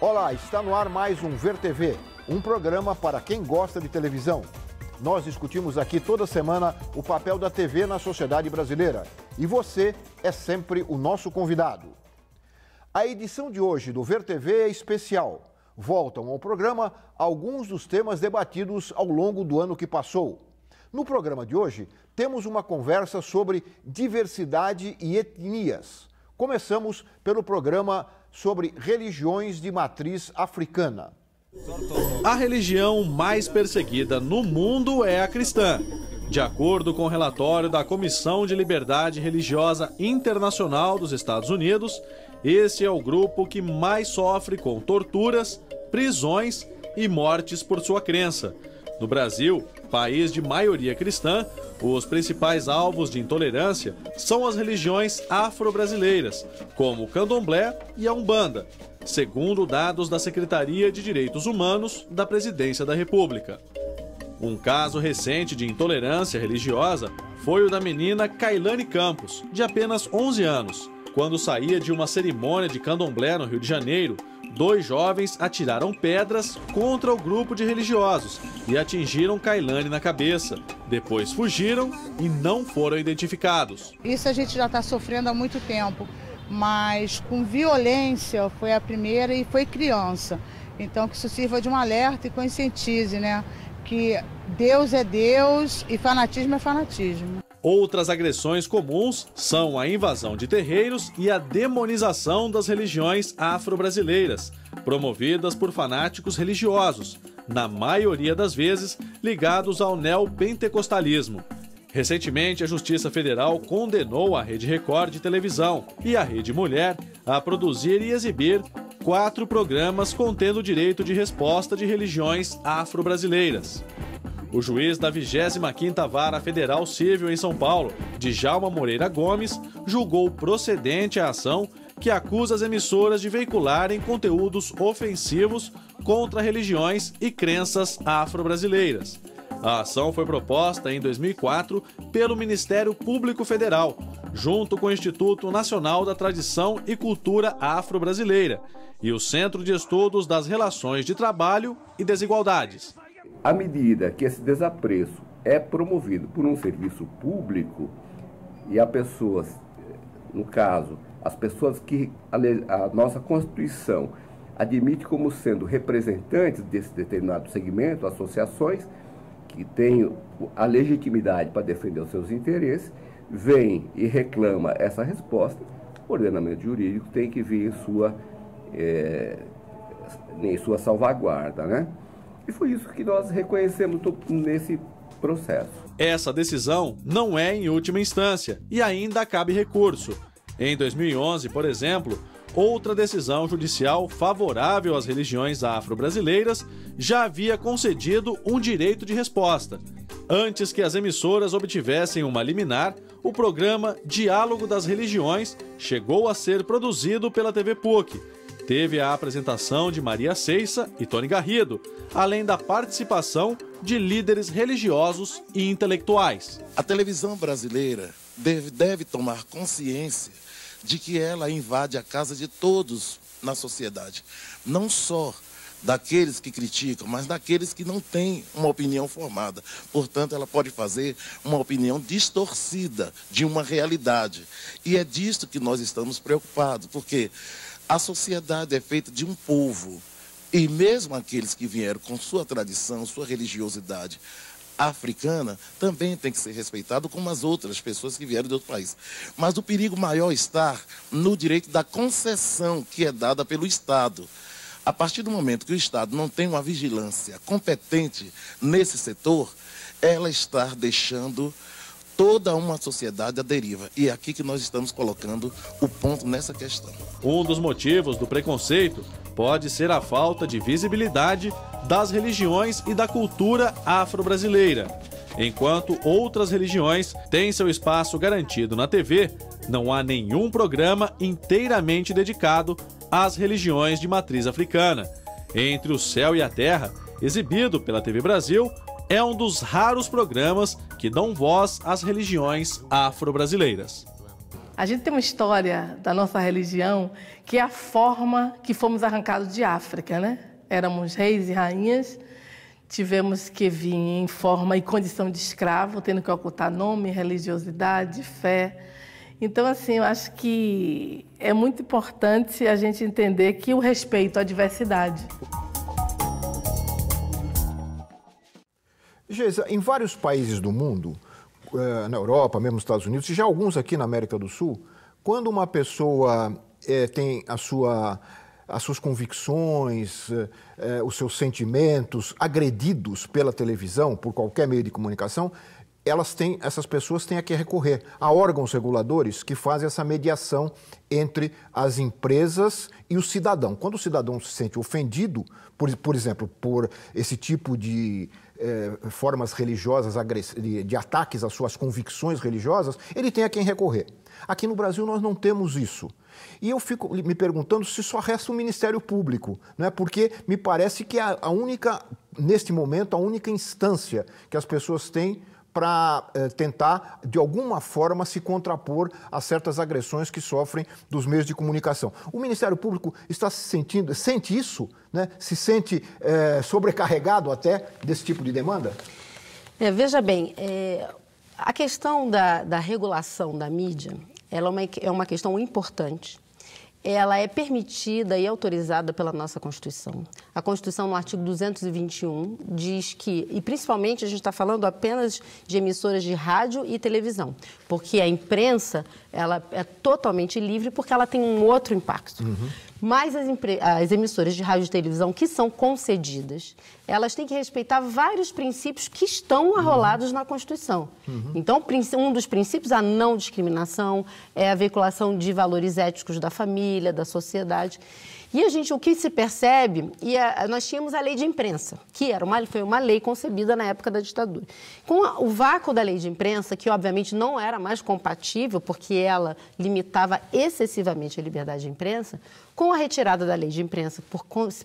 Olá, está no ar mais um Ver TV, um programa para quem gosta de televisão. Nós discutimos aqui toda semana o papel da TV na sociedade brasileira e você é sempre o nosso convidado. A edição de hoje do Ver TV é especial. Voltam ao programa alguns dos temas debatidos ao longo do ano que passou. No programa de hoje, temos uma conversa sobre diversidade e etnias. Começamos pelo programa sobre religiões de matriz africana. A religião mais perseguida no mundo é a cristã. De acordo com o relatório da Comissão de Liberdade Religiosa Internacional dos Estados Unidos, esse é o grupo que mais sofre com torturas, prisões e mortes por sua crença. No Brasil, país de maioria cristã, os principais alvos de intolerância são as religiões afro-brasileiras, como o candomblé e a umbanda, segundo dados da Secretaria de Direitos Humanos da Presidência da República. Um caso recente de intolerância religiosa foi o da menina Kailane Campos, de apenas 11 anos. Quando saía de uma cerimônia de candomblé no Rio de Janeiro, 2 jovens atiraram pedras contra o grupo de religiosos e atingiram Kailane na cabeça. Depois fugiram e não foram identificados. Isso a gente já está sofrendo há muito tempo, mas com violência foi a primeira e foi criança. Então que isso sirva de um alerta e conscientize, né? Que Deus é Deus e fanatismo é fanatismo. Outras agressões comuns são a invasão de terreiros e a demonização das religiões afro-brasileiras, promovidas por fanáticos religiosos, na maioria das vezes ligados ao neopentecostalismo. Recentemente, a Justiça Federal condenou a Rede Record de televisão e a Rede Mulher a produzir e exibir 4 programas contendo direito de resposta de religiões afro-brasileiras. O juiz da 25ª Vara Federal Civil em São Paulo, Djalma Moreira Gomes, julgou procedente a ação que acusa as emissoras de veicularem conteúdos ofensivos contra religiões e crenças afro-brasileiras. A ação foi proposta em 2004 pelo Ministério Público Federal, junto com o Instituto Nacional da Tradição e Cultura Afro-Brasileira e o Centro de Estudos das Relações de Trabalho e Desigualdades. À medida que esse desapreço é promovido por um serviço público e a pessoas, no caso, as pessoas que a nossa Constituição admite como sendo representantes desse determinado segmento, associações que têm a legitimidade para defender os seus interesses, vem e reclama essa resposta, o ordenamento jurídico tem que vir em sua salvaguarda, né? E foi isso que nós reconhecemos nesse processo. Essa decisão não é em última instância e ainda cabe recurso. Em 2011, por exemplo, outra decisão judicial favorável às religiões afro-brasileiras já havia concedido um direito de resposta. Antes que as emissoras obtivessem uma liminar, o programa Diálogo das Religiões chegou a ser produzido pela TV PUC. Teve a apresentação de Maria Ceissa e Tony Garrido, além da participação de líderes religiosos e intelectuais. A televisão brasileira deve tomar consciência de que ela invade a casa de todos na sociedade. Não só daqueles que criticam, mas daqueles que não têm uma opinião formada. Portanto, ela pode fazer uma opinião distorcida de uma realidade. E é disto que nós estamos preocupados, porque a sociedade é feita de um povo, e mesmo aqueles que vieram com sua tradição, sua religiosidade africana, também tem que ser respeitado como as outras pessoas que vieram de outro país. Mas o perigo maior está no direito da concessão que é dada pelo Estado. A partir do momento que o Estado não tem uma vigilância competente nesse setor, ela está deixando toda uma sociedade à deriva. E é aqui que nós estamos colocando o ponto nessa questão. Um dos motivos do preconceito pode ser a falta de visibilidade das religiões e da cultura afro-brasileira. Enquanto outras religiões têm seu espaço garantido na TV, não há nenhum programa inteiramente dedicado às religiões de matriz africana. Entre o Céu e a Terra, exibido pela TV Brasil, é um dos raros programas que dão voz às religiões afro-brasileiras. A gente tem uma história da nossa religião que é a forma que fomos arrancados de África, né? Éramos reis e rainhas, tivemos que vir em forma e condição de escravo, tendo que ocultar nome, religiosidade, fé. Então, assim, eu acho que é muito importante a gente entender que o respeito à diversidade. Geisa, em vários países do mundo, na Europa, mesmo nos Estados Unidos, e já alguns aqui na América do Sul, quando uma pessoa tem as suas convicções, os seus sentimentos agredidos pela televisão, por qualquer meio de comunicação, essas pessoas têm a que recorrer a órgãos reguladores que fazem essa mediação entre as empresas e o cidadão. Quando o cidadão se sente ofendido, por exemplo, por esse tipo de formas religiosas, de ataques às suas convicções religiosas, ele tem a quem recorrer. Aqui no Brasil nós não temos isso. E eu fico me perguntando se só resta o Ministério Público, né? Porque me parece que neste momento, a única instância que as pessoas têm para tentar, de alguma forma, se contrapor a certas agressões que sofrem dos meios de comunicação. O Ministério Público está sente isso, né? Se sente sobrecarregado até desse tipo de demanda? Veja bem, a questão da regulação da mídia, ela é uma questão importante. Ela é permitida e autorizada pela nossa Constituição. A Constituição, no artigo 221, diz que, e principalmente a gente está falando apenas de emissoras de rádio e televisão, porque a imprensa ela é totalmente livre porque ela tem um outro impacto. Mas as emissoras de rádio e televisão que são concedidas, elas têm que respeitar vários princípios que estão arrolados na Constituição. Então, um dos princípios, a não discriminação, é a veiculação de valores éticos da família, da sociedade. E o que se percebe, nós tínhamos a lei de imprensa, que foi uma lei concebida na época da ditadura. Com o vácuo da lei de imprensa, que obviamente não era mais compatível, porque ela limitava excessivamente a liberdade de imprensa, com a retirada da lei de imprensa,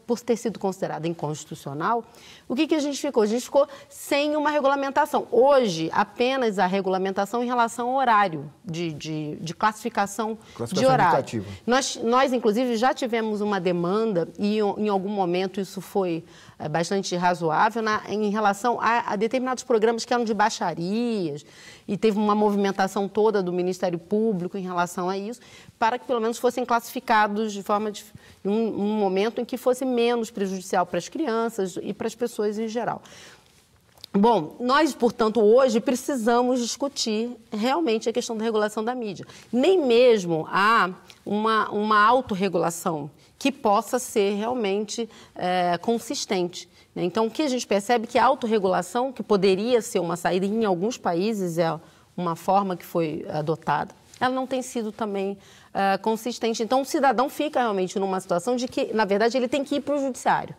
por ter sido considerada inconstitucional, o que a gente ficou? A gente ficou sem uma regulamentação. Hoje, apenas a regulamentação em relação ao horário, de classificação de horário. Nós, inclusive, já tivemos uma demanda, e em algum momento isso foi bastante razoável, em relação a determinados programas que eram de baixarias, e teve uma movimentação toda do Ministério Público em relação a isso, para que pelo menos fossem classificados de forma em um momento em que fosse menos prejudicial para as crianças e para as pessoas em geral. Bom, nós, portanto, hoje precisamos discutir realmente a questão da regulação da mídia. Nem mesmo há uma autorregulação que possa ser realmente consistente. Então, o que a gente percebe é que a autorregulação, que poderia ser uma saída, em alguns países é uma forma que foi adotada, ela não tem sido também consistente. Então, o cidadão fica realmente numa situação de que, na verdade, ele tem que ir para o judiciário.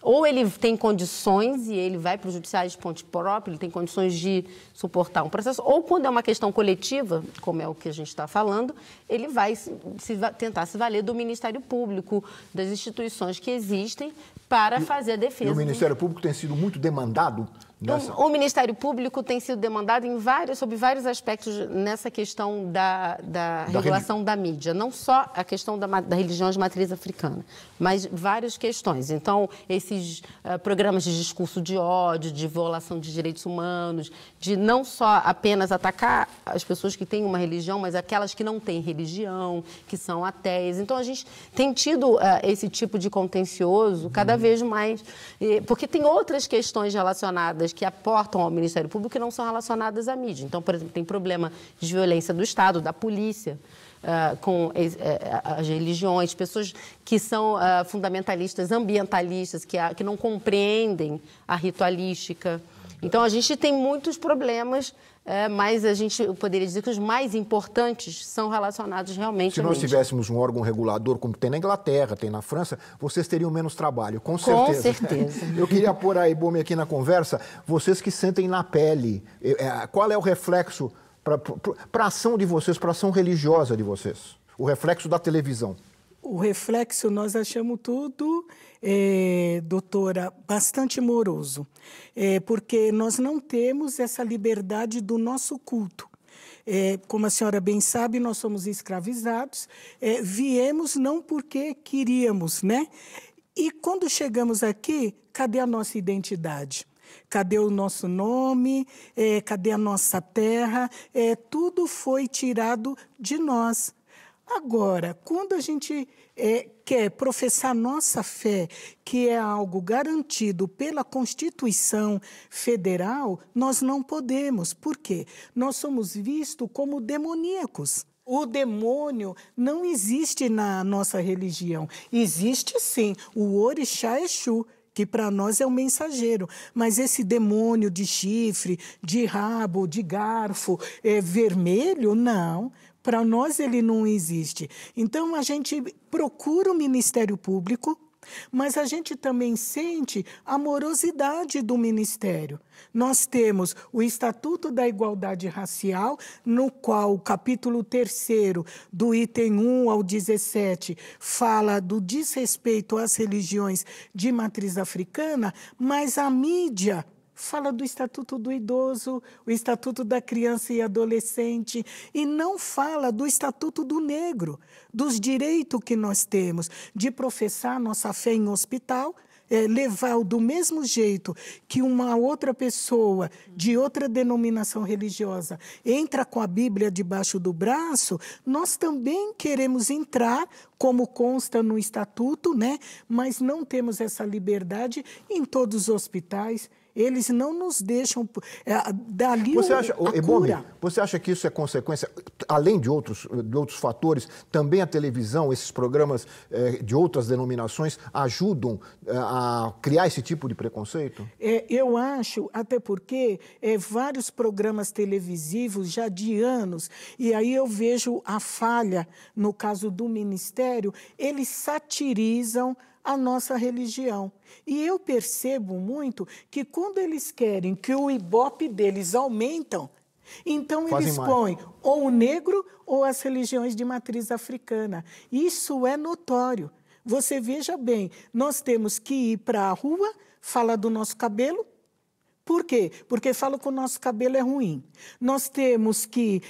Ou ele tem condições e ele vai para o judiciário de ponte própria, ele tem condições de suportar um processo, ou quando é uma questão coletiva, como é o que a gente está falando, ele vai tentar se valer do Ministério Público, das instituições que existem para fazer a defesa. E o Ministério Público tem sido muito demandado? O Ministério Público tem sido demandado sobre vários aspectos nessa questão da regulação da mídia. Não só a questão da religião de matriz africana, mas várias questões. Então, esses programas de discurso de ódio, de violação de direitos humanos, de não só apenas atacar as pessoas que têm uma religião, mas aquelas que não têm religião, que são ateias. Então, a gente tem tido esse tipo de contencioso cada vez mais, porque tem outras questões relacionadas que aportam ao Ministério Público que não são relacionadas à mídia. Então, por exemplo, tem problema de violência do Estado, da polícia, com as religiões, pessoas que são fundamentalistas, ambientalistas, que não compreendem a ritualística. Então, a gente tem muitos problemas, mas a gente poderia dizer que os mais importantes são relacionados realmente à mídia. Se nós tivéssemos um órgão regulador, como tem na Inglaterra, tem na França, vocês teriam menos trabalho, com certeza. Com certeza. Eu queria pôr a Ebome aqui na conversa, vocês que sentem na pele, qual é o reflexo para a ação de vocês, para a ação religiosa de vocês? O reflexo da televisão. O reflexo, nós achamos tudo, doutora, bastante moroso, porque nós não temos essa liberdade do nosso culto. como a senhora bem sabe, nós somos escravizados, viemos não porque queríamos, né? E quando chegamos aqui, cadê a nossa identidade? Cadê o nosso nome? Cadê a nossa terra? Tudo foi tirado de nós. Agora, quando a gente quer professar nossa fé, que é algo garantido pela Constituição Federal, nós não podemos. Por quê? Nós somos vistos como demoníacos. O demônio não existe na nossa religião. Existe, sim, o Orixá Exu, que para nós é o mensageiro. Mas esse demônio de chifre, de rabo, de garfo, vermelho, não. Para nós ele não existe. Então a gente procura o Ministério Público, mas a gente também sente a morosidade do Ministério. Nós temos o Estatuto da Igualdade Racial, no qual o capítulo 3º, do item 1 ao 17, fala do desrespeito às religiões de matriz africana, mas a mídia fala do Estatuto do Idoso, o Estatuto da Criança e Adolescente, e não fala do Estatuto do Negro, dos direitos que nós temos de professar nossa fé em hospital, levar do mesmo jeito que uma outra pessoa de outra denominação religiosa entra com a Bíblia debaixo do braço, nós também queremos entrar, como consta no Estatuto, né? Mas não temos essa liberdade em todos os hospitais. Eles não nos deixam dali a cura. Você acha que isso é consequência, além de outros fatores, também a televisão, esses programas de outras denominações ajudam a criar esse tipo de preconceito? Eu acho, até porque vários programas televisivos já de anos, e aí eu vejo a falha, no caso do Ministério, eles satirizam a nossa religião. E eu percebo muito que quando eles querem que o ibope deles aumentam, então eles põem ou o negro ou as religiões de matriz africana. Isso é notório. Você veja bem, nós temos que ir para a rua, falar do nosso cabelo. Por quê? Porque falam que o nosso cabelo é ruim. Nós temos que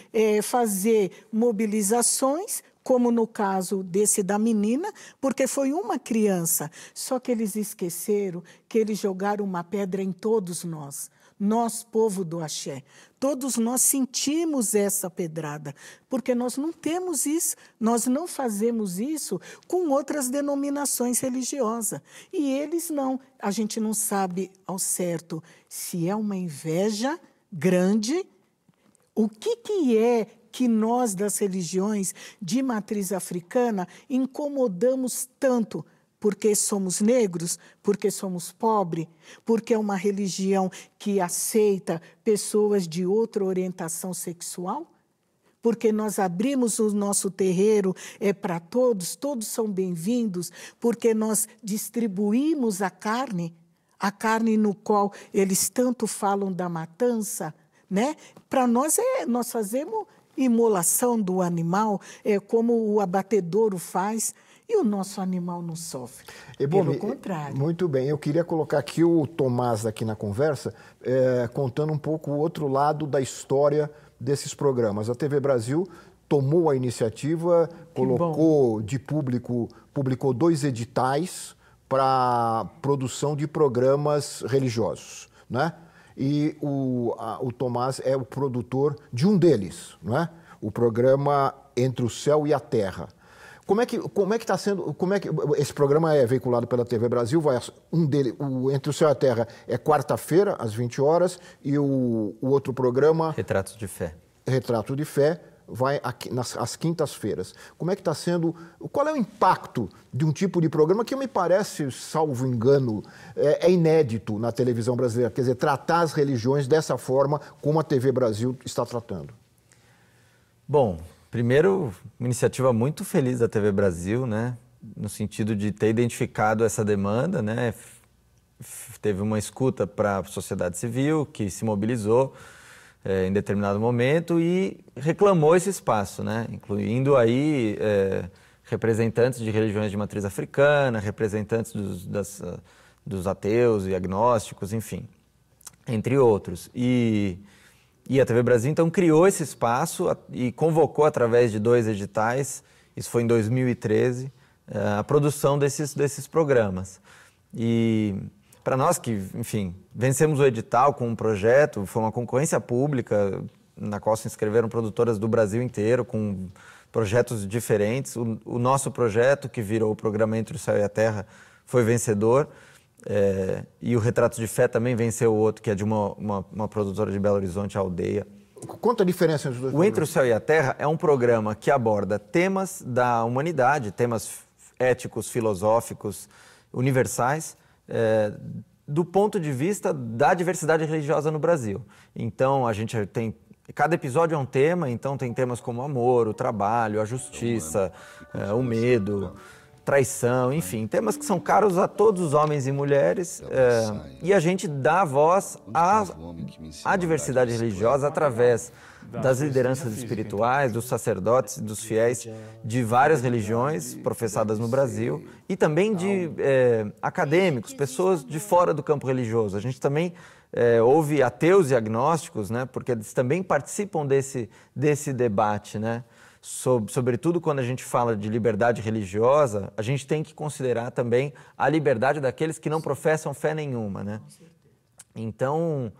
fazer mobilizações, como no caso desse da menina, porque foi uma criança. Só que eles esqueceram que eles jogaram uma pedra em todos nós. Nós, povo do Axé, todos nós sentimos essa pedrada, porque nós não temos isso, nós não fazemos isso com outras denominações religiosas. E eles não. A gente não sabe ao certo se é uma inveja grande, o que é que nós, das religiões de matriz africana, incomodamos tanto, porque somos negros, porque somos pobres, porque é uma religião que aceita pessoas de outra orientação sexual? Porque nós abrimos o nosso terreiro para todos, todos são bem-vindos, porque nós distribuímos a carne no qual eles tanto falam da matança, né? Para nós, nós fazemos imolação do animal, como o abatedouro faz, e o nosso animal não sofre. Pelo contrário. Muito bem. Eu queria colocar aqui o Tomás aqui na conversa, contando um pouco o outro lado da história desses programas. A TV Brasil tomou a iniciativa, publicou 2 editais para produção de programas religiosos, né? E o Tomás é o produtor de um deles, não é? O programa Entre o Céu e a Terra. Como é que está sendo? Esse programa é veiculado pela TV Brasil? O Entre o Céu e a Terra é quarta-feira às 20 horas e o outro programa Retratos de Fé. Retrato de Fé vai às quintas-feiras. Como é que está sendo? Qual é o impacto de um tipo de programa que me parece, salvo engano, é inédito na televisão brasileira? Quer dizer, tratar as religiões dessa forma como a TV Brasil está tratando. Bom, primeiro, uma iniciativa muito feliz da TV Brasil, né? No sentido de ter identificado essa demanda, né? Teve uma escuta para a sociedade civil que se mobilizou em determinado momento e reclamou esse espaço, né? Incluindo aí representantes de religiões de matriz africana, representantes dos ateus e agnósticos, enfim, entre outros. E E a TV Brasil, então, criou esse espaço e convocou, através de 2 editais, isso foi em 2013, a produção desses programas. E para nós que, enfim, vencemos o edital com um projeto, foi uma concorrência pública na qual se inscreveram produtoras do Brasil inteiro, com projetos diferentes. O nosso projeto, que virou o programa Entre o Céu e a Terra, foi vencedor. E o Retratos de Fé também venceu o outro, que é de uma produtora de Belo Horizonte, a Aldeia. Quanta diferença entre os dois? O Entre o Céu e a Terra é um programa que aborda temas da humanidade, temas éticos, filosóficos, universais, do ponto de vista da diversidade religiosa no Brasil. Então, a gente tem... Cada episódio é um tema, então tem temas como o amor, o trabalho, a justiça, o medo, traição, enfim, temas que são caros a todos os homens e mulheres, e a gente dá voz à diversidade religiosa através das lideranças espirituais, dos sacerdotes, dos fiéis de várias religiões professadas no Brasil, e também de acadêmicos, pessoas de fora do campo religioso. A gente também ouve ateus e agnósticos, né, porque eles também participam desse debate, né? Sobretudo quando a gente fala de liberdade religiosa, a gente tem que considerar também a liberdade daqueles que não professam fé nenhuma, né? Então,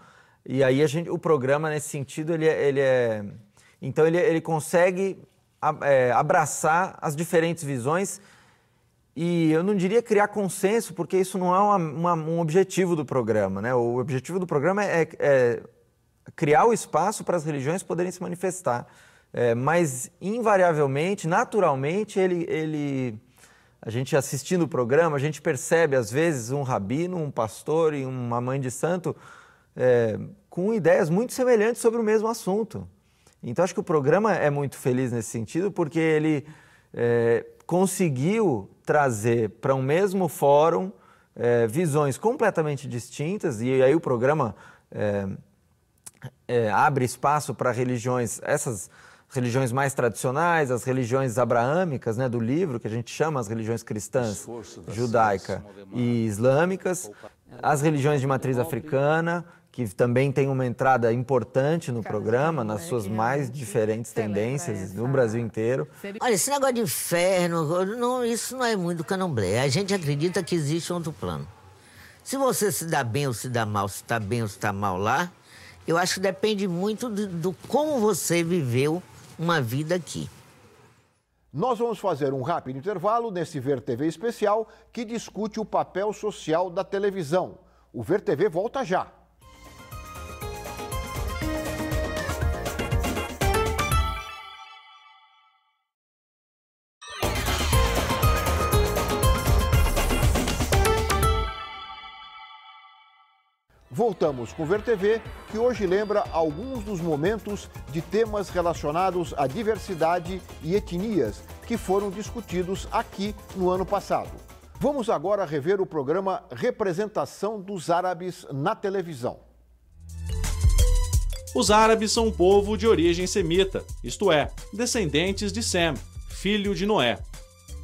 e aí o programa, nesse sentido, ele consegue abraçar as diferentes visões, e eu não diria criar consenso, porque isso não é um objetivo do programa, né? O objetivo do programa é criar o espaço para as religiões poderem se manifestar. Mas, invariavelmente, naturalmente, a gente assistindo o programa, a gente percebe, às vezes, um rabino, um pastor e uma mãe de santo com ideias muito semelhantes sobre o mesmo assunto. Então, acho que o programa é muito feliz nesse sentido, porque ele conseguiu trazer para um mesmo fórum visões completamente distintas, e aí o programa abre espaço para essas religiões mais tradicionais, as religiões abraâmicas, né, do livro, que a gente chama as religiões cristãs, judaica e islâmicas, as religiões de matriz africana, que também tem uma entrada importante no programa, nas suas mais diferentes tendências no Brasil inteiro. Olha, esse negócio de inferno, isso não é muito do candomblé. A gente acredita que existe outro plano. Se você se dá bem ou se dá mal, se está bem ou se está mal lá, eu acho que depende muito do como você viveu uma vida aqui. Nós vamos fazer um rápido intervalo nesse Ver TV especial que discute o papel social da televisão. O Ver TV volta já. Voltamos com o Ver TV, que hoje lembra alguns dos momentos de temas relacionados à diversidade e etnias que foram discutidos aqui no ano passado. Vamos agora rever o programa Representação dos Árabes na televisão. Os árabes são um povo de origem semita, isto é, descendentes de Sem, filho de Noé.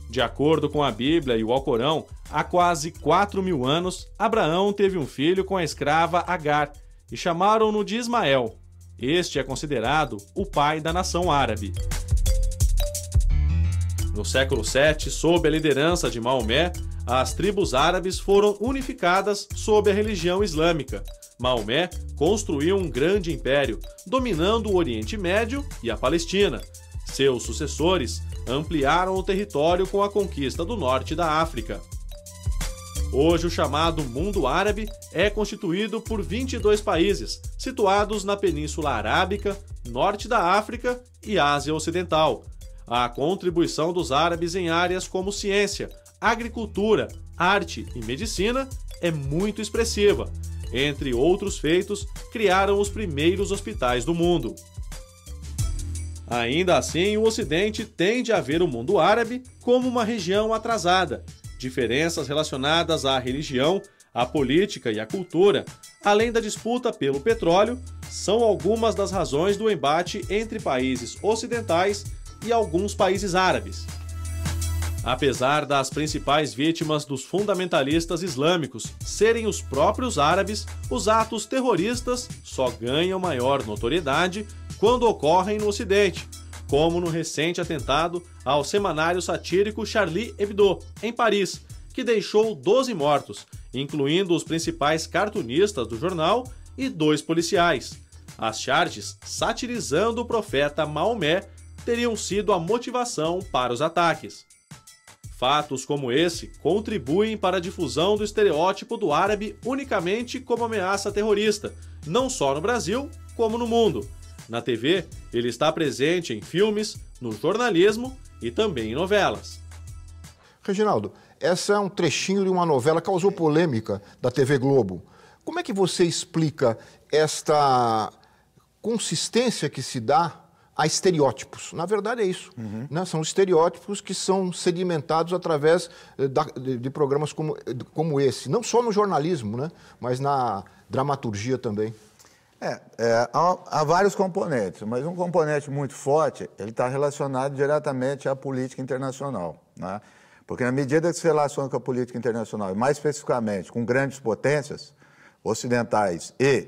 De acordo com a Bíblia e o Alcorão, há quase 4.000 anos, Abraão teve um filho com a escrava Agar e chamaram-no de Ismael. Este é considerado o pai da nação árabe. No século VII, sob a liderança de Maomé, as tribos árabes foram unificadas sob a religião islâmica. Maomé construiu um grande império, dominando o Oriente Médio e a Palestina. Seus sucessores ampliaram o território com a conquista do norte da África. Hoje, o chamado mundo árabe é constituído por 22 países, situados na Península Arábica, norte da África e Ásia Ocidental. A contribuição dos árabes em áreas como ciência, agricultura, arte e medicina é muito expressiva. Entre outros feitos, criaram os primeiros hospitais do mundo. Ainda assim, o Ocidente tende a ver o mundo árabe como uma região atrasada. Diferenças relacionadas à religião, à política e à cultura, além da disputa pelo petróleo, são algumas das razões do embate entre países ocidentais e alguns países árabes. Apesar das principais vítimas dos fundamentalistas islâmicos serem os próprios árabes, os atos terroristas só ganham maior notoriedade quando ocorrem no Ocidente, como no recente atentado ao semanário satírico Charlie Hebdo, em Paris, que deixou 12 mortos, incluindo os principais cartunistas do jornal e 2 policiais. As charges, satirizando o profeta Maomé, teriam sido a motivação para os ataques. Fatos como esse contribuem para a difusão do estereótipo do árabe unicamente como ameaça terrorista, não só no Brasil, como no mundo. Na TV, ele está presente em filmes, no jornalismo e também em novelas. Reginaldo, essa é um trechinho de uma novela que causou polêmica da TV Globo. Como é que você explica esta consistência que se dá a estereótipos? Na verdade é isso, né? São estereótipos que são sedimentados através de programas como esse, não só no jornalismo, né? Mas na dramaturgia também. Há vários componentes, mas um componente muito forte, ele está relacionado diretamente à política internacional, né? Porque na medida que se relaciona com a política internacional, e mais especificamente com grandes potências ocidentais e,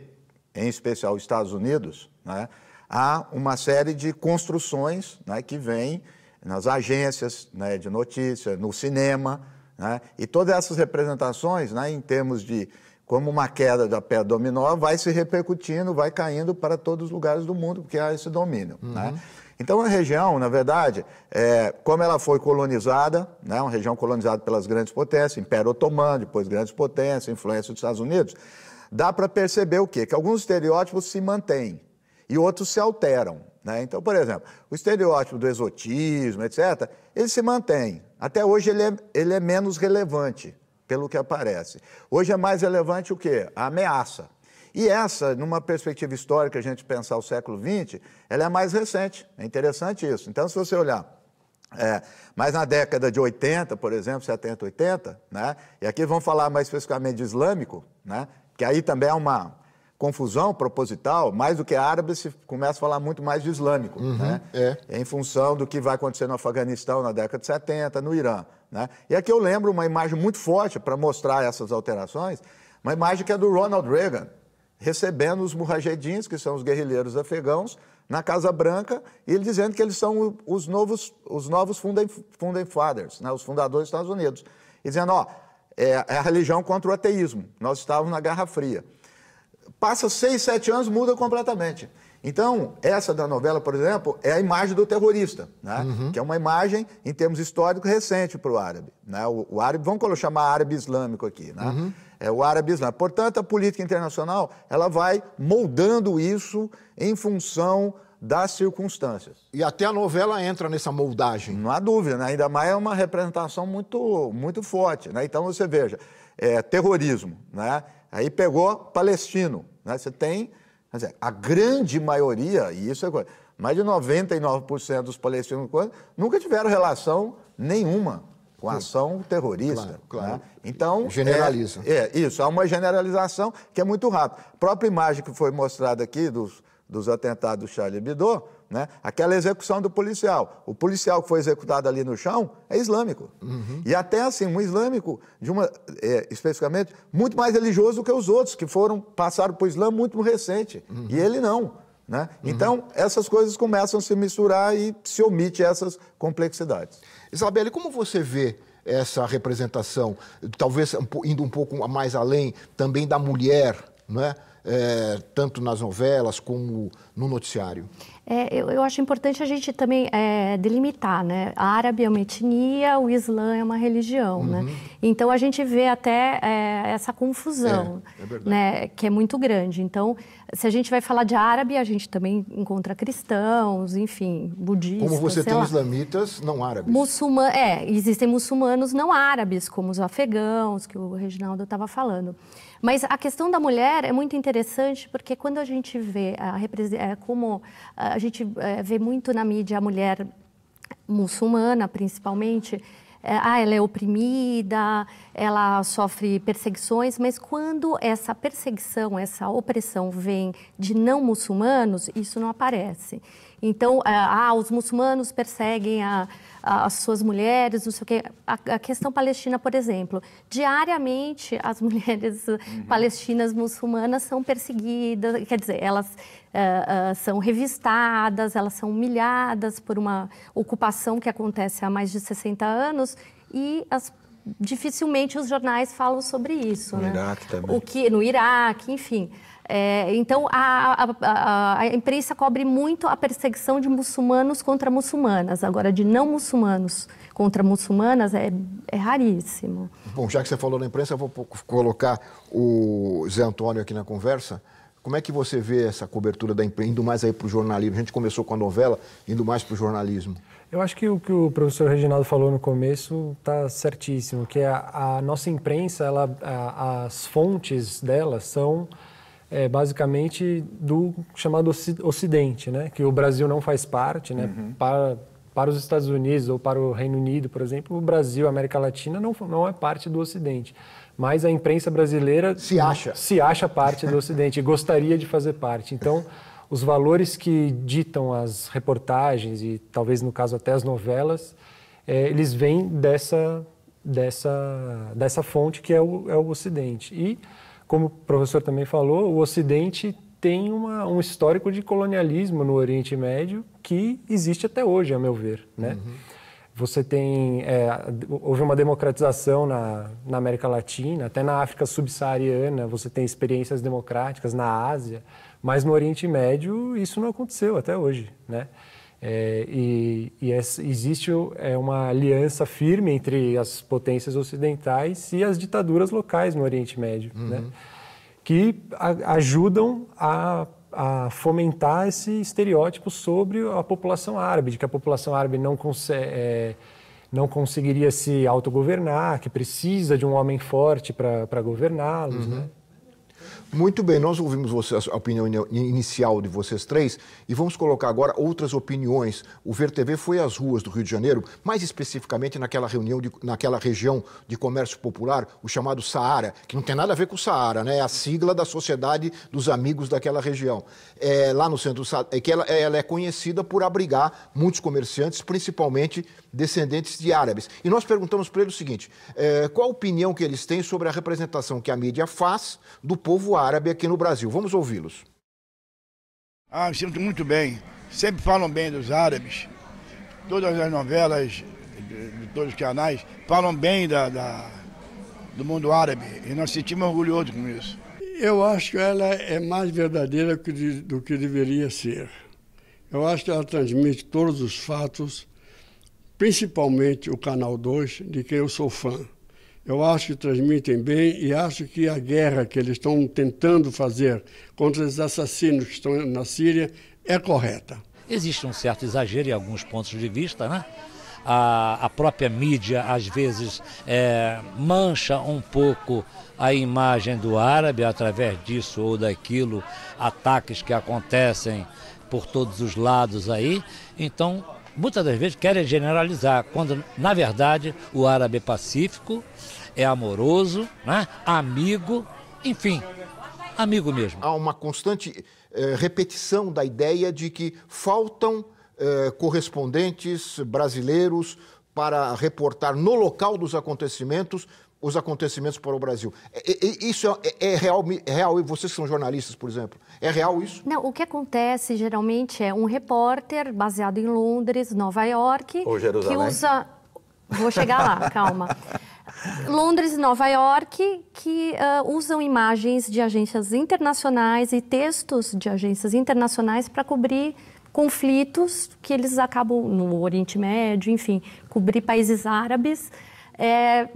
em especial, Estados Unidos, né? Há uma série de construções, né, que vêm nas agências, né, de notícia, no cinema, né? E todas essas representações, né, em termos de como uma queda da pedra dominó, vai se repercutindo, vai caindo para todos os lugares do mundo, porque há esse domínio, né? Então, a região, na verdade, como ela foi colonizada, né, uma região colonizada pelas grandes potências, Império Otomano, depois grandes potências, influência dos Estados Unidos, dá para perceber o quê? Que alguns estereótipos se mantêm e outros se alteram, né? Então, por exemplo, o estereótipo do exotismo, etc., ele se mantém. Até hoje ele é menos relevante, pelo que aparece. Hoje é mais relevante o quê? A ameaça. E essa, numa perspectiva histórica, a gente pensar o século XX, ela é mais recente. É interessante isso. Então, se você olhar mais na década de 80, por exemplo, 70, 80, né? E aqui vamos falar mais especificamente de islâmico, né? Que aí também é uma confusão proposital, mais do que árabe, se começa a falar muito mais de islâmico, né? Em função do que vai acontecer no Afeganistão na década de 70, no Irã, né? E aqui eu lembro uma imagem muito forte para mostrar essas alterações, uma imagem que é do Ronald Reagan, recebendo os mujahedins, que são os guerrilheiros afegãos, na Casa Branca, e ele dizendo que eles são os novos founding fathers, né? Os fundadores dos Estados Unidos. E dizendo, é a religião contra o ateísmo. Nós estávamos na Guerra Fria. Passa 6, 7 anos, muda completamente. Então, essa da novela, por exemplo, é a imagem do terrorista, né? Que é uma imagem, em termos históricos, recente para o árabe, né? O árabe, vamos chamar árabe islâmico aqui, né? É o árabe islâmico. Portanto, a política internacional, ela vai moldando isso em função das circunstâncias. E até a novela entra nessa moldagem. Não há dúvida, né? Ainda mais é uma representação muito, muito forte, né? Então, você veja, terrorismo, né? Aí pegou palestino, né? Você tem, quer dizer, a grande maioria, e isso é coisa, mais de 99% dos palestinos nunca tiveram relação nenhuma com a ação terrorista. Claro. Né? Então, generaliza. Isso, há uma generalização que é muito rápida. A própria imagem que foi mostrada aqui dos atentados do Charlie Hebdo, né? Aquela execução do policial. O policial que foi executado ali no chão é islâmico. E até assim, um islâmico, especificamente, muito mais religioso do que os outros, que passaram para o Islã muito recente. E ele não. Né? Então, essas coisas começam a se misturar e se omite essas complexidades. Isabelle, como você vê essa representação, talvez indo um pouco mais além, também da mulher, não é? Tanto nas novelas como no noticiário? Eu acho importante a gente também delimitar, né? A árabe é uma etnia, o Islã é uma religião, né? Então, a gente vê até essa confusão, né? Que é muito grande. Então, se a gente vai falar de árabe, a gente também encontra cristãos, enfim, budistas, como você tem islamitas não árabes. Existem muçulmanos não árabes, como os afegãos, que o Reginaldo estava falando. Mas a questão da mulher é muito interessante, porque quando a gente vê como a gente vê muito na mídia a mulher muçulmana, principalmente, ela é oprimida, ela sofre perseguições, mas quando essa perseguição, essa opressão vem de não muçulmanos, isso não aparece. Então, os muçulmanos perseguem as suas mulheres, não sei o quê. A questão palestina, por exemplo, diariamente as mulheres palestinas muçulmanas são perseguidas, quer dizer, elas são revistadas, elas são humilhadas por uma ocupação que acontece há mais de 60 anos e dificilmente os jornais falam sobre isso. No Iraque também. No Iraque, enfim. Então, a imprensa cobre muito a perseguição de muçulmanos contra muçulmanas. Agora, de não muçulmanos contra muçulmanas é raríssimo. Bom, já que você falou na imprensa, eu vou colocar o Zé Antônio aqui na conversa. Como é que você vê essa cobertura da imprensa, indo mais aí para o jornalismo? A gente começou com a novela, indo mais para o jornalismo. Eu acho que o que o professor Reginaldo falou no começo está certíssimo, que a nossa imprensa, as fontes dela são basicamente do chamado Ocidente, né? Que o Brasil não faz parte, né? Para os Estados Unidos ou para o Reino Unido, por exemplo, o Brasil, a América Latina, não é parte do Ocidente. Mas a imprensa brasileira se acha parte do Ocidente e gostaria de fazer parte. Então, os valores que ditam as reportagens e talvez no caso até as novelas, eles vêm dessa fonte que é o Ocidente. E, como o professor também falou, o Ocidente tem um histórico de colonialismo no Oriente Médio que existe até hoje, a meu ver, né? Você tem, houve uma democratização na América Latina, até na África subsaariana você tem experiências democráticas, na Ásia, mas no Oriente Médio isso não aconteceu até hoje, né? Existe uma aliança firme entre as potências ocidentais e as ditaduras locais no Oriente Médio, né? Que ajudam a fomentar esse estereótipo sobre a população árabe, de que a população árabe não conseguiria se autogovernar, que precisa de um homem forte para governá-los, né? Muito bem, nós ouvimos a opinião inicial de vocês três e vamos colocar agora outras opiniões. O VerTV foi às ruas do Rio de Janeiro, mais especificamente naquela região de comércio popular, o chamado Saara, que não tem nada a ver com o Saara, né? É a sigla da Sociedade dos Amigos daquela região. Lá no centro, ela é conhecida por abrigar muitos comerciantes, principalmente descendentes de árabes. E nós perguntamos para eles o seguinte, qual a opinião que eles têm sobre a representação que a mídia faz do povo árabe aqui no Brasil? Vamos ouvi-los. Me sinto muito bem. Sempre falam bem dos árabes. Todas as novelas de todos os canais falam bem do mundo árabe. E nós sentimos orgulhosos com isso. Eu acho que ela é mais verdadeira do que deveria ser. Eu acho que ela transmite todos os fatos, principalmente o Canal 2, de quem eu sou fã. Eu acho que transmitem bem e acho que a guerra que eles estão tentando fazer contra os assassinos que estão na Síria é correta. Existe um certo exagero em alguns pontos de vista, né? A própria mídia, às vezes, mancha um pouco a imagem do árabe através disso ou daquilo, ataques que acontecem por todos os lados aí. Então, muitas das vezes querem generalizar, quando, na verdade, o árabe é pacífico, é amoroso, né? Amigo, enfim, amigo mesmo. Há uma constante repetição da ideia de que faltam correspondentes brasileiros para reportar no local dos acontecimentos os acontecimentos para o Brasil. Isso é real? E vocês que são jornalistas, por exemplo, é real isso? Não, o que acontece geralmente é um repórter baseado em Londres, Nova York, ou Jerusalém, que usa... Vou chegar lá, calma. Londres e Nova York, que usam imagens de agências internacionais e textos de agências internacionais para cobrir conflitos que eles acabam no Oriente Médio, enfim, cobrir países árabes,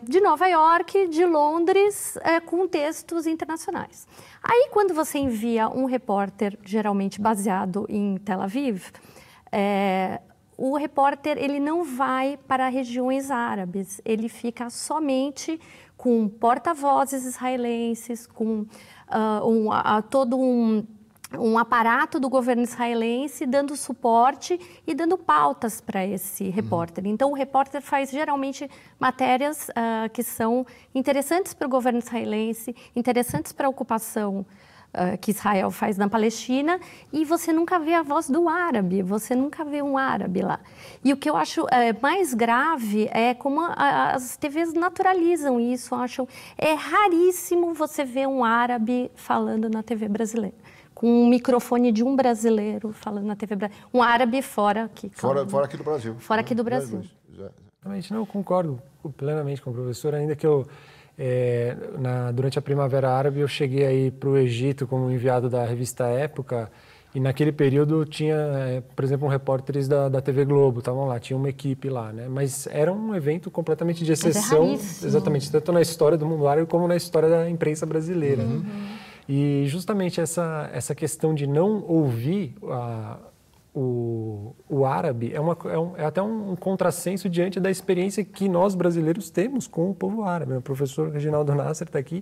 de Nova York, de Londres, com textos internacionais. Aí, quando você envia um repórter, geralmente baseado em Tel Aviv, o repórter ele não vai para regiões árabes, ele fica somente com porta-vozes israelenses, com todo um aparato do governo israelense dando suporte e dando pautas para esse repórter. Então, o repórter faz geralmente matérias que são interessantes para o governo israelense, interessantes para a ocupação que Israel faz na Palestina, e você nunca vê a voz do árabe, você nunca vê um árabe lá. E o que eu acho mais grave é como as TVs naturalizam isso, acham. É raríssimo você ver um árabe falando na TV brasileira, com um microfone de um brasileiro falando na TV brasileira, um árabe fora aqui. Fora aqui do Brasil. Fora aqui do Brasil. Exatamente, não, eu concordo plenamente com o professor, ainda que eu... durante a Primavera Árabe eu cheguei aí para o Egito como enviado da revista Época, e naquele período tinha, por exemplo, repórteres da TV Globo, estavam lá, tinha uma equipe lá, né? Mas era um evento completamente de exceção, exatamente, tanto na história do mundo árabe como na história da imprensa brasileira. Né? E justamente essa questão de não ouvir o árabe é até um contrassenso diante da experiência que nós brasileiros temos com o povo árabe. O professor Reginaldo Nasser está aqui.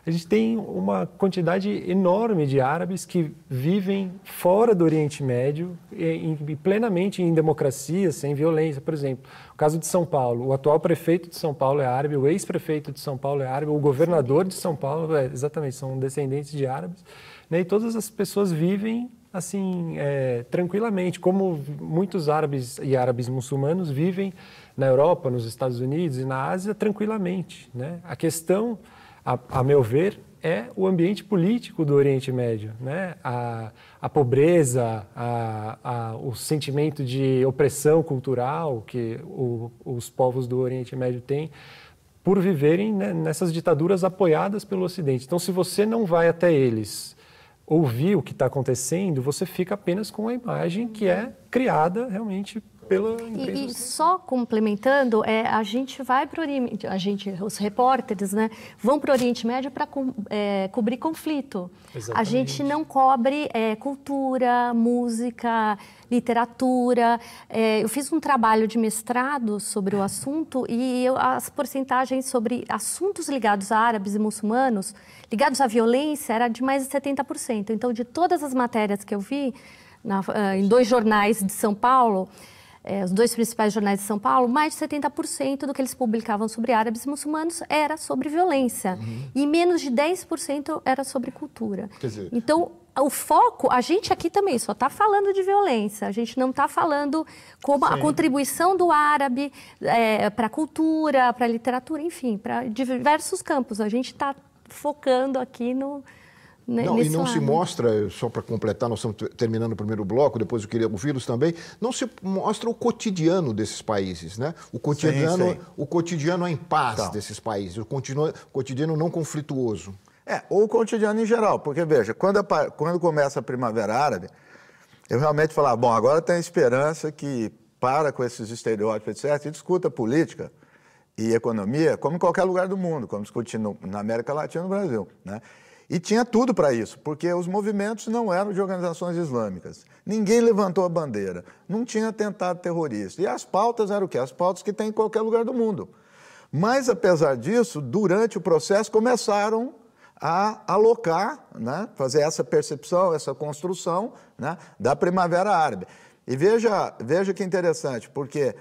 A gente tem uma quantidade enorme de árabes que vivem fora do Oriente Médio e plenamente em democracia, sem violência. Por exemplo, o caso de São Paulo. O atual prefeito de São Paulo é árabe, o ex-prefeito de São Paulo é árabe, o governador de São Paulo, exatamente, são descendentes de árabes. Né? E todas as pessoas vivem assim, tranquilamente, como muitos árabes e árabes muçulmanos vivem na Europa, nos Estados Unidos e na Ásia tranquilamente. Né? A questão, a meu ver, é o ambiente político do Oriente Médio. Né? A pobreza, o sentimento de opressão cultural que os povos do Oriente Médio têm por viverem, né, nessas ditaduras apoiadas pelo Ocidente. Então, se você não vai até eles ouvir o que está acontecendo, você fica apenas com a imagem que é criada realmente pela imprensa. E só complementando, a gente vai para o Oriente, os repórteres, né, vão para o Oriente Médio para cobrir conflito. Exatamente. A gente não cobre cultura, música, literatura. Eu fiz um trabalho de mestrado sobre o assunto e as porcentagens sobre assuntos ligados a árabes e muçulmanos, ligados à violência, era de mais de 70%. Então, de todas as matérias que eu vi em 2 jornais de São Paulo, os 2 principais jornais de São Paulo, mais de 70% do que eles publicavam sobre árabes e muçulmanos era sobre violência. E menos de 10% era sobre cultura. Quer dizer, então, o foco, a gente aqui também só está falando de violência, a gente não está falando como a contribuição do árabe para a cultura, para a literatura, enfim, para diversos campos. A gente está focando aqui no... Não, e não se mostra, só para completar, nós estamos terminando o primeiro bloco, depois eu queria ouvi-los também, não se mostra o cotidiano desses países, né? O cotidiano em paz desses países, o cotidiano não conflituoso. Ou o cotidiano em geral, porque veja, quando começa a Primavera Árabe, eu realmente falava, bom, agora tem esperança que para com esses estereótipos, etc., e discuta política e economia como em qualquer lugar do mundo, como discutindo na América Latina e no Brasil, né? E tinha tudo para isso, porque os movimentos não eram de organizações islâmicas. Ninguém levantou a bandeira, não tinha atentado terrorista. E as pautas eram o quê? As pautas que tem em qualquer lugar do mundo. Mas, apesar disso, durante o processo começaram a alocar, né, fazer essa percepção, essa construção, né, da Primavera Árabe. E veja que interessante, porque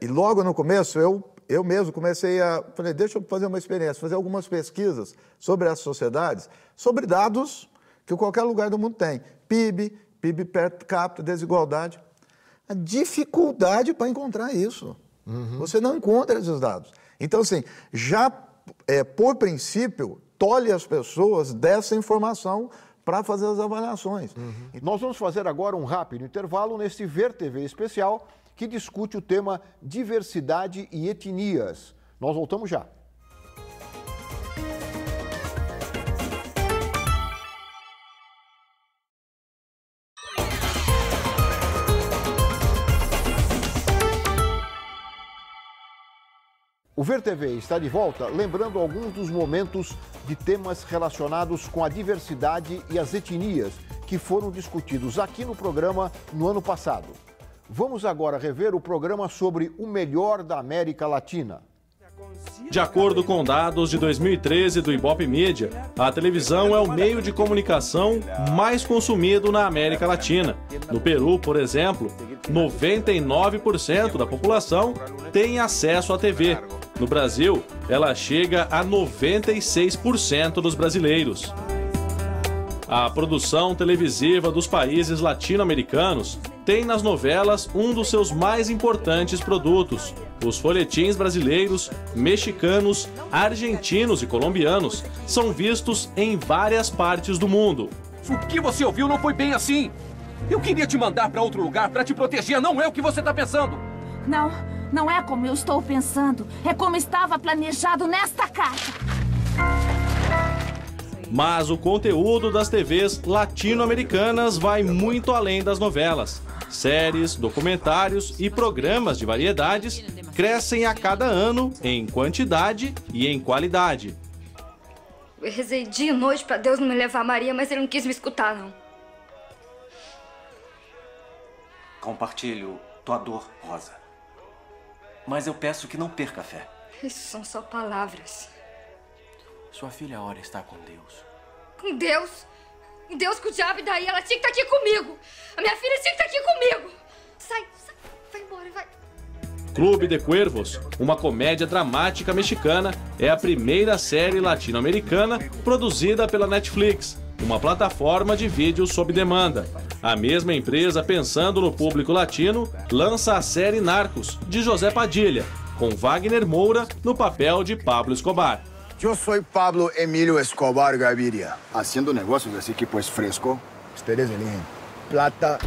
e logo no começo eu mesmo falei, deixa eu fazer uma experiência, fazer algumas pesquisas sobre as sociedades, sobre dados que qualquer lugar do mundo tem. PIB per capita, desigualdade. A dificuldade para encontrar isso. Você não encontra esses dados. Então, assim, já por princípio, tolhe as pessoas dessa informação para fazer as avaliações. Nós vamos fazer agora um rápido intervalo nesse Ver TV especial que discute o tema diversidade e etnias. Nós voltamos já. O Ver TV está de volta, lembrando alguns dos momentos de temas relacionados com a diversidade e as etnias que foram discutidos aqui no programa no ano passado. Vamos agora rever o programa sobre o melhor da América Latina. De acordo com dados de 2013 do Ibope Mídia, a televisão é o meio de comunicação mais consumido na América Latina. No Peru, por exemplo, 99% da população tem acesso à TV. No Brasil, ela chega a 96% dos brasileiros. A produção televisiva dos países latino-americanos tem nas novelas um dos seus mais importantes produtos. Os folhetins brasileiros, mexicanos, argentinos e colombianos são vistos em várias partes do mundo. O que você ouviu não foi bem assim. Eu queria te mandar para outro lugar para te proteger, não é o que você está pensando. Não é como eu estou pensando. É como estava planejado nesta carta. Mas o conteúdo das TVs latino-americanas vai muito além das novelas. Séries, documentários e programas de variedades crescem a cada ano em quantidade e em qualidade. Eu rezei dia e noite para Deus não me levar a Maria, mas ele não quis me escutar, não. Compartilho tua dor, Rosa. Mas eu peço que não perca a fé. Isso são só palavras. Sua filha ora está com Deus. Com Deus? Com Deus, com o diabo, e daí? Ela tinha que estar aqui comigo. A minha filha tinha que estar aqui comigo. Sai, vai embora, vai. Clube de Cuervos, uma comédia dramática mexicana, é a primeira série latino-americana produzida pela Netflix, uma plataforma de vídeos sob demanda. A mesma empresa, pensando no público latino, lança a série Narcos, de José Padilha, com Wagner Moura no papel de Pablo Escobar. Yo soy Pablo Emilio Escobar Gaviria. Haciendo negocios así que pues fresco, ustedes eligen plata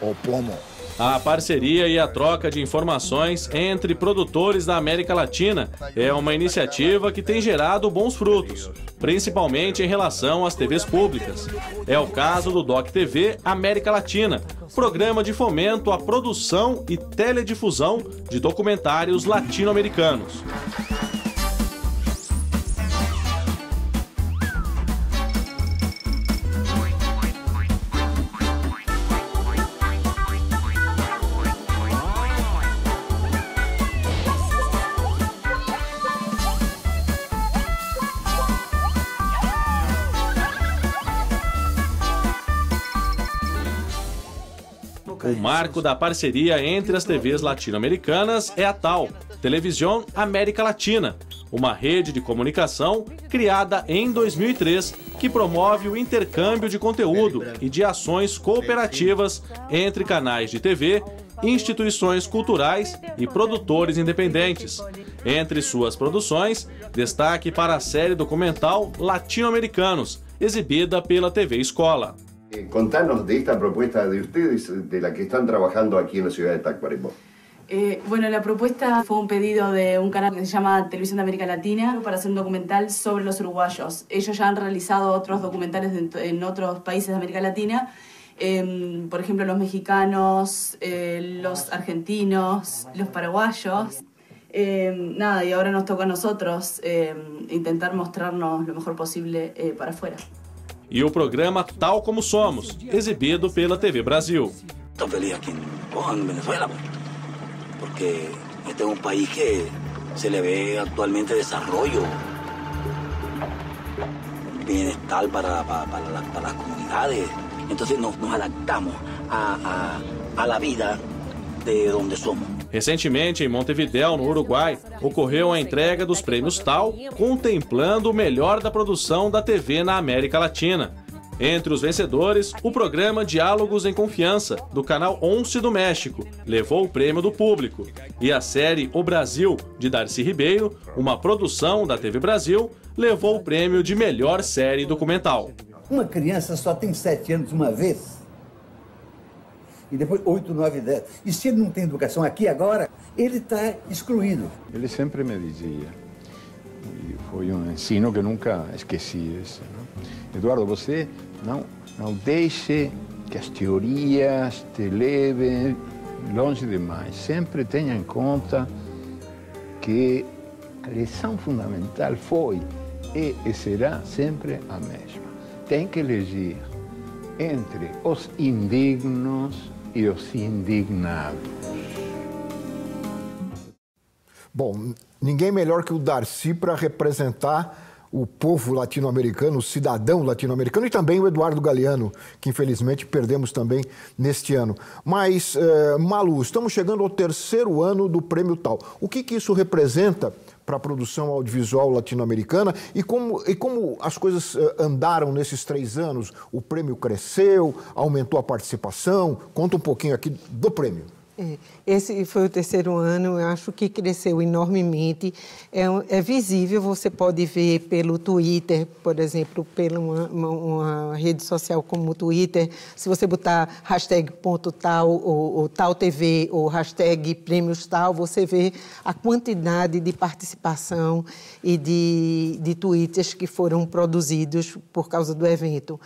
ou plomo. A parceria e a troca de informações entre produtores da América Latina é uma iniciativa que tem gerado bons frutos, principalmente em relação às TVs públicas. É o caso do Doc TV América Latina, programa de fomento à produção e teledifusão de documentários latino-americanos. O marco da parceria entre as TVs latino-americanas é a TAL, Televisão América Latina, uma rede de comunicação criada em 2003 que promove o intercâmbio de conteúdo e de ações cooperativas entre canais de TV, instituições culturais e produtores independentes. Entre suas produções, destaque para a série documental Latino-Americanos, exibida pela TV Escola. Contanos de esta propuesta de ustedes, de la que están trabajando aquí en la ciudad de Tacuarembó. Bueno, la propuesta fue un pedido de un canal que se llama Televisión de América Latina para hacer un documental sobre los uruguayos. Ellos ya han realizado otros documentales en otros países de América Latina, por ejemplo los mexicanos, los argentinos, los paraguayos. Nada, y ahora nos toca a nosotros intentar mostrarnos lo mejor posible para afuera. E o programa Tal Como Somos, exibido pela TV Brasil. Estou feliz aqui en Venezuela, porque este es un país que se le ve actualmente desarrollo, bienestar para las comunidades. Entonces nos adaptamos a la vida de donde somos. Recentemente, em Montevidéu, no Uruguai, ocorreu a entrega dos prêmios TAL, contemplando o melhor da produção da TV na América Latina. Entre os vencedores, o programa Diálogos em Confiança, do canal 11 do México, levou o prêmio do público. E a série O Brasil, de Darcy Ribeiro, uma produção da TV Brasil, levou o prêmio de melhor série documental. Uma criança só tem 7 anos uma vez. E depois 8, 9, 10. E se ele não tem educação aqui agora, ele está excluído. Ele sempre me dizia, e foi um ensino que nunca esqueci esse, não? Eduardo, você não deixe que as teorias te levem longe demais. Sempre tenha em conta que a lição fundamental foi e será sempre a mesma. Tem que elegir entre os indignos e os indignados. Bom, ninguém melhor que o Darcy para representar o povo latino-americano, o cidadão latino-americano, e também o Eduardo Galeano, que infelizmente perdemos também neste ano. Mas, Malu, estamos chegando ao 3º ano do Prêmio TAL. O que isso representa para a produção audiovisual latino-americana e como as coisas andaram nesses 3 anos. O prêmio cresceu, aumentou a participação. Conta um pouquinho aqui do prêmio. Esse foi o 3º ano, eu acho que cresceu enormemente. É visível, você pode ver pelo Twitter, por exemplo, pela uma rede social como o Twitter. Se você botar #tal ou tal TV ou #prêmios tal, você vê a quantidade de participação e de tweets que foram produzidos por causa do evento.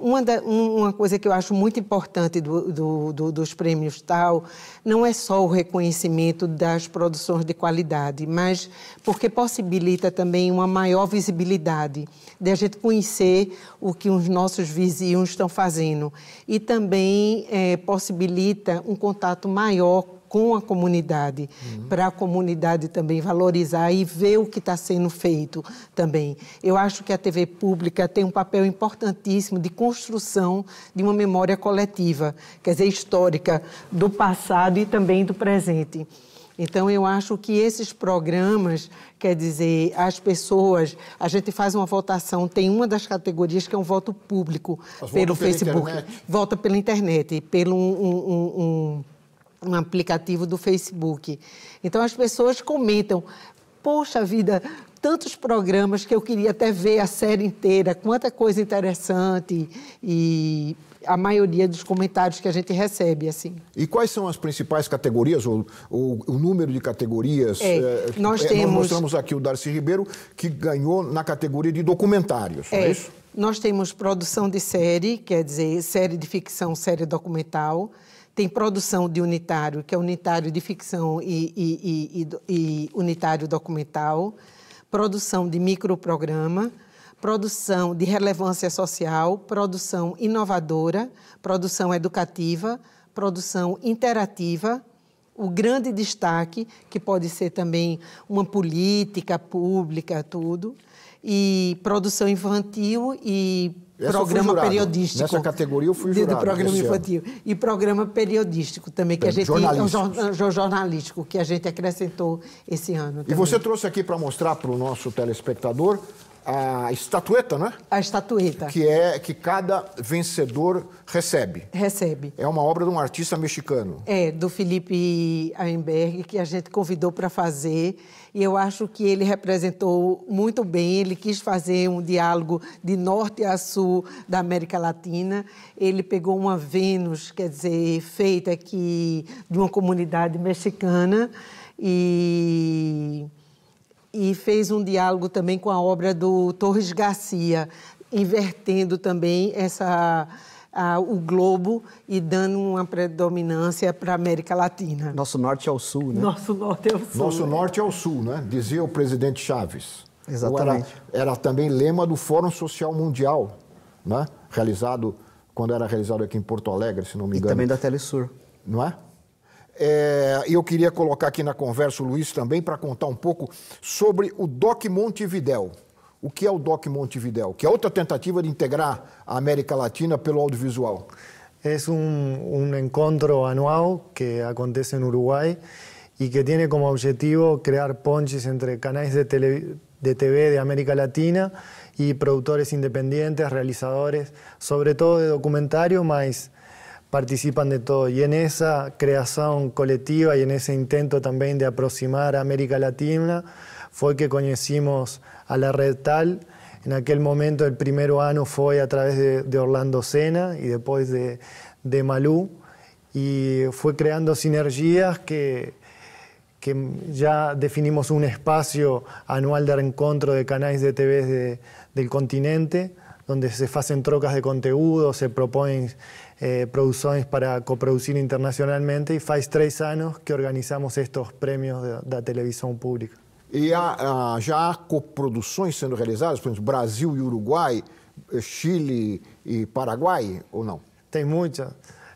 Uma coisa que eu acho muito importante dos prêmios tal não é só o reconhecimento das produções de qualidade, mas porque possibilita também uma maior visibilidade, de a gente conhecer o que os nossos vizinhos estão fazendo e também possibilita um contato maior com a comunidade, para a comunidade também valorizar e ver o que está sendo feito também. Eu acho que a TV pública tem um papel importantíssimo de construção de uma memória coletiva, quer dizer, histórica, do passado e também do presente. Então, eu acho que esses programas, quer dizer, as pessoas, a gente faz uma votação, tem uma das categorias que é um voto público pelo Facebook. Vota pela internet, pelo um aplicativo do Facebook. Então, as pessoas comentam, poxa vida, tantos programas que eu queria até ver a série inteira, quanta coisa interessante, e a maioria dos comentários que a gente recebe, assim. E quais são as principais categorias, ou o número de categorias? Nós mostramos aqui o Darcy Ribeiro, que ganhou na categoria de documentários, não é isso? Nós temos produção de série, quer dizer, série de ficção, série documental. Tem produção de unitário, que é unitário de ficção e unitário documental. Produção de microprograma. Produção de relevância social. Produção inovadora. Produção educativa. Produção interativa. O grande destaque, que pode ser também uma política pública, tudo. E produção infantil e programa periodístico. Nessa categoria eu fui jurado. Do programa infantil. E programa periodístico também, que a gente... Jornalístico, que a gente acrescentou esse ano também. E você trouxe aqui para mostrar para o nosso telespectador a estatueta, né? A estatueta. Que cada vencedor recebe. Recebe. É uma obra de um artista mexicano. Do Felipe Arenberg, que a gente convidou para fazer. E eu acho que ele representou muito bem, ele quis fazer um diálogo de norte a sul da América Latina. Ele pegou uma Vênus, quer dizer, feita aqui de uma comunidade mexicana e fez um diálogo também com a obra do Torres Garcia, invertendo também o globo e dando uma predominância para a América Latina. Nosso norte ao sul, né? Nosso norte ao sul. Nosso norte ao sul, né? Dizia o presidente Chaves. Exatamente. Era também lema do Fórum Social Mundial, né? Quando era realizado aqui em Porto Alegre, se não me engano. E também da Telesur. Não é? E eu queria colocar aqui na conversa o Luiz também para contar um pouco sobre o DOC Montevidéu. O que é o DOC Montevidéu? Que é outra tentativa de integrar a América Latina pelo audiovisual. É un encuentro anual que acontece en Uruguay y que tiene como objetivo crear pontes entre canales de TV de América Latina y productores independientes, realizadores, sobre todo de documentarios, mas participan de todo. Y en esa creación colectiva y en ese intento también de aproximar a América Latina fue que conocimos a la Red Tal. En aquel momento el primer ano fue a través de Orlando Senna y después de Malú, y fue creando sinergias que ya definimos un espacio anual de reencuentro de canales de TV del continente, donde se hacen trocas de conteúdo, se proponen producciones para coproducir internacionalmente, y faz 3 anos que organizamos estos premios da televisão pública. E já há coproduções sendo realizadas, por exemplo, Brasil e Uruguai, Chile e Paraguai, ou não? Tem muchas.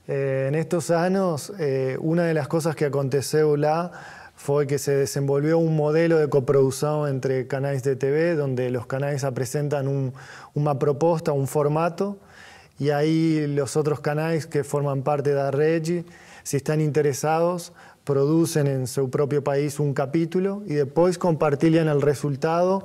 En estos años, una de las cosas que aconteceu lá fue que se desenvolvió un modelo de coproducción entre canales de TV, donde los canales presentan una propuesta, un formato, y ahí los otros canales que forman parte de la red, si están interesados, producen en su propio país un capítulo y después compartilhan el resultado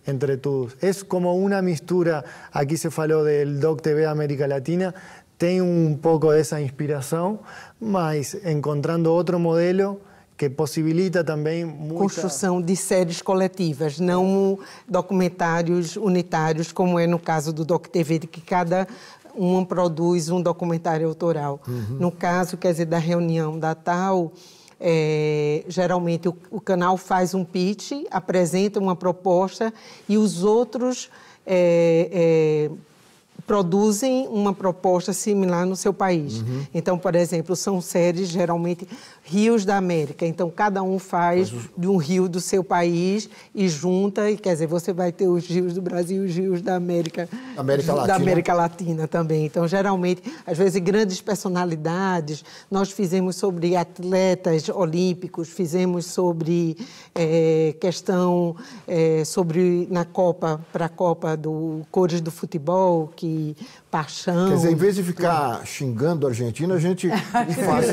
entre todos. Es como una mistura, aquí se falou del Doc TV América Latina, tem um pouco dessa inspiração, mas encontrando outro modelo que possibilita também muita... Construção de séries coletivas, não documentários unitários, como é no caso do Doc TV, de que cada um produz um documentário autoral. No caso, quer dizer, da reunião da tal... geralmente o canal faz um pitch, apresenta uma proposta e os outros produzem uma proposta similar no seu país. Então, por exemplo, são séries geralmente rios da América. Então, cada um faz de um rio do seu país e junta, e quer dizer, você vai ter os rios do Brasil e os rios da América Latina também. Então, geralmente, às vezes, grandes personalidades. Nós fizemos sobre atletas olímpicos, fizemos sobre questão sobre na Copa, para a Copa do Cores do Futebol, que paixão... Quer dizer, em vez de ficar xingando a Argentina, a gente faz,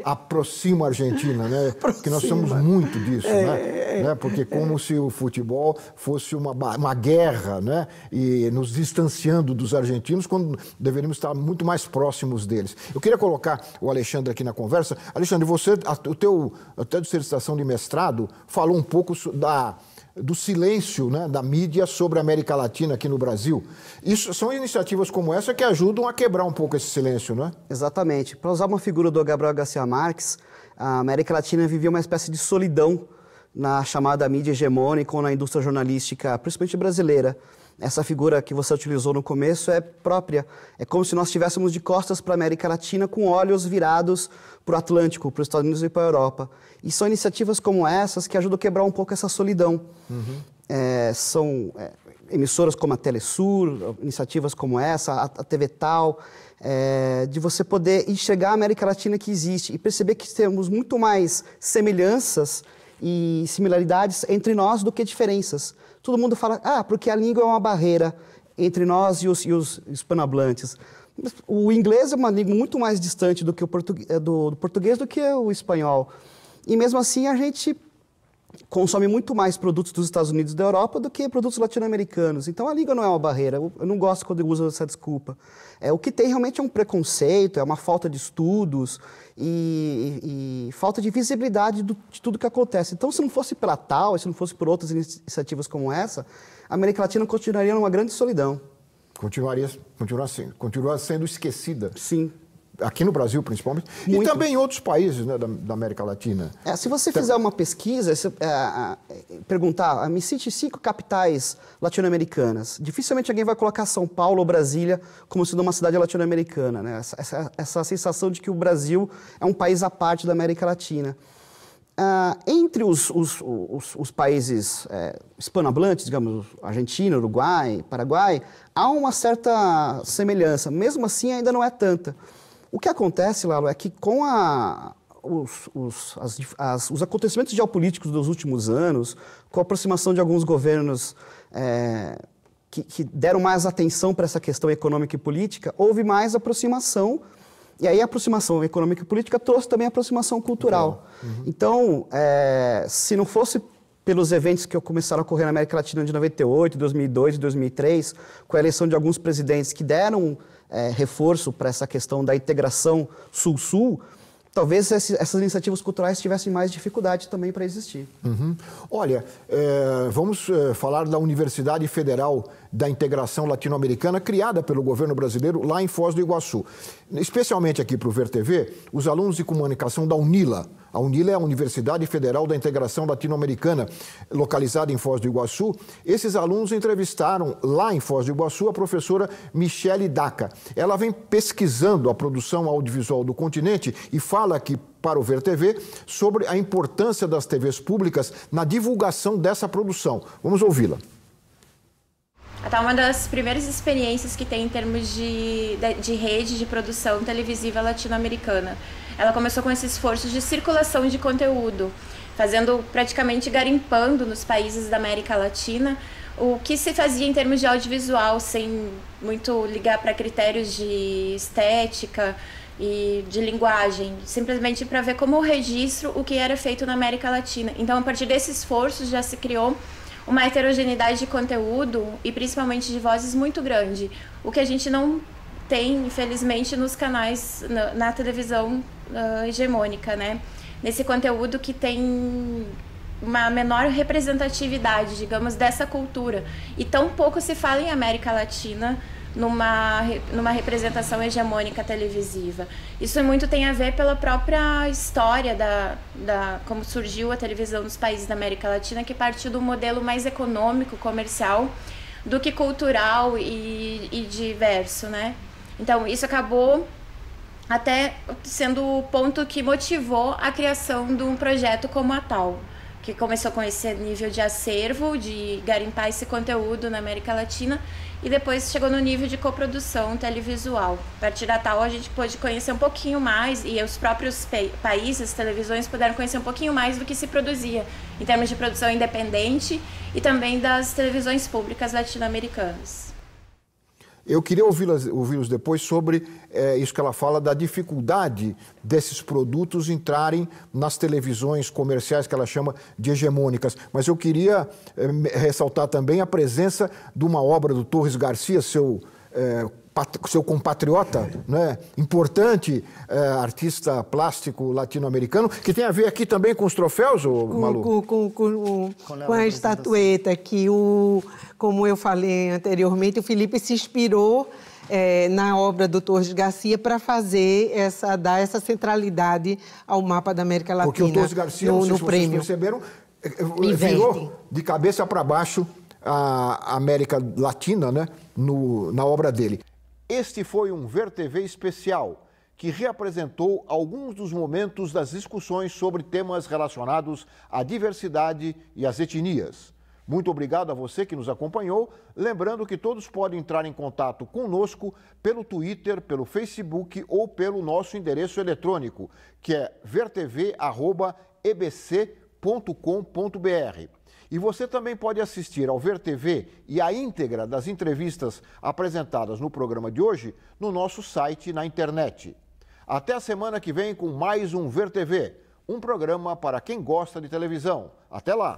aproxima a Argentina, né? Porque nós somos muito disso, né? Porque como se o futebol fosse uma guerra, né? E nos distanciando dos argentinos, quando deveríamos estar muito mais próximos deles. Eu queria colocar o Alexandre aqui na conversa. Alexandre, você, o teu dissertação de mestrado falou um pouco do silêncio, né, da mídia sobre a América Latina aqui no Brasil. Isso são iniciativas como essa que ajudam a quebrar um pouco esse silêncio, não é? Exatamente. Para usar uma figura do Gabriel Garcia Marques, a América Latina vivia uma espécie de solidão na chamada mídia hegemônica ou na indústria jornalística, principalmente brasileira. Essa figura que você utilizou no começo é própria. É como se nós estivéssemos de costas para a América Latina com olhos virados para o Atlântico, para os Estados Unidos e para a Europa. E são iniciativas como essas que ajudam a quebrar um pouco essa solidão. São emissoras como a Telesur, iniciativas como essa, a TV Tal, de você poder enxergar a América Latina que existe e perceber que temos muito mais semelhanças e similaridades entre nós do que diferenças. Todo mundo fala, porque a língua é uma barreira entre nós e os hispanohablantes. O inglês é uma língua muito mais distante do que do português do que o espanhol. E mesmo assim a gente consome muito mais produtos dos Estados Unidos e da Europa do que produtos latino-americanos. Então a língua não é uma barreira. Eu não gosto quando usa essa desculpa. O que tem realmente é um preconceito, é uma falta de estudos e falta de visibilidade de tudo que acontece. Então, se não fosse pela tal, se não fosse por outras iniciativas como essa, a América Latina continuaria numa grande solidão. Continua sendo esquecida. Sim. Aqui no Brasil, principalmente, muito. E também em outros países, né, da América Latina. Se você fizer uma pesquisa, perguntar, me cite 5 capitais latino-americanas, dificilmente alguém vai colocar São Paulo ou Brasília como sendo uma cidade latino-americana, né? Essa sensação de que o Brasil é um país à parte da América Latina. Entre os países hispanohablantes, digamos, Argentina, Uruguai, Paraguai, há uma certa semelhança, mesmo assim ainda não é tanta. O que acontece, Lalo, é que com os acontecimentos geopolíticos dos últimos anos, com a aproximação de alguns governos que deram mais atenção para essa questão econômica e política, houve mais aproximação, e aí a aproximação econômica e política trouxe também a aproximação cultural. Então, se não fosse pelos eventos que começaram a ocorrer na América Latina de 98, 2002 e 2003, com a eleição de alguns presidentes que deram reforço para essa questão da integração Sul-Sul, talvez essas iniciativas culturais tivessem mais dificuldade também para existir. Olha, vamos falar da Universidade Federal da Integração Latino-Americana, criada pelo governo brasileiro lá em Foz do Iguaçu. Especialmente aqui para o VerTV, os alunos de comunicação da UNILA. A UNILA é a Universidade Federal da Integração Latino-Americana, localizada em Foz do Iguaçu. Esses alunos entrevistaram lá em Foz do Iguaçu a professora Michele Daca. Ela vem pesquisando a produção audiovisual do continente e fala aqui para o VerTV sobre a importância das TVs públicas na divulgação dessa produção. Vamos ouvi-la. Até uma das primeiras experiências que tem em termos de rede de produção televisiva latino-americana. Ela começou com esse esforço de circulação de conteúdo, praticamente garimpando nos países da América Latina o que se fazia em termos de audiovisual, sem muito ligar para critérios de estética e de linguagem, simplesmente para ver como registro o que era feito na América Latina. Então, a partir desse esforço, já se criou uma heterogeneidade de conteúdo e principalmente de vozes muito grande, o que a gente não tem, infelizmente, nos canais, na televisão hegemônica, né? Nesse conteúdo que tem uma menor representatividade, digamos, dessa cultura. E tão pouco se fala em América Latina numa representação hegemônica televisiva. Isso muito tem a ver pela própria história como surgiu a televisão nos países da América Latina, que partiu do modelo mais econômico, comercial, do que cultural e diverso, né? Então, isso acabou até sendo o ponto que motivou a criação de um projeto como a Tal, que começou com esse nível de acervo, de garimpar esse conteúdo na América Latina, e depois chegou no nível de coprodução televisual. A partir da Tal, a gente pôde conhecer um pouquinho mais, e os próprios países, televisões, puderam conhecer um pouquinho mais do que se produzia, em termos de produção independente, e também das televisões públicas latino-americanas. Eu queria ouvi-los depois sobre isso que ela fala da dificuldade desses produtos entrarem nas televisões comerciais, que ela chama de hegemônicas. Mas eu queria ressaltar também a presença de uma obra do Torres Garcia, seu compatriota, né? Importante artista plástico latino-americano, que tem a ver aqui também com os troféus, Malu? Com a estatueta que, como eu falei anteriormente, o Felipe se inspirou na obra do Torres Garcia para dar essa centralidade ao mapa da América Latina. Porque o Torres Garcia, não sei se vocês perceberam, virou de cabeça para baixo a América Latina, né? Na obra dele. Este foi um Ver TV especial que reapresentou alguns dos momentos das discussões sobre temas relacionados à diversidade e às etnias. Muito obrigado a você que nos acompanhou. Lembrando que todos podem entrar em contato conosco pelo Twitter, pelo Facebook ou pelo nosso endereço eletrônico, que é vertv@ebc.com.br. E você também pode assistir ao Ver TV e a íntegra das entrevistas apresentadas no programa de hoje no nosso site na internet. Até a semana que vem com mais um Ver TV, um programa para quem gosta de televisão. Até lá!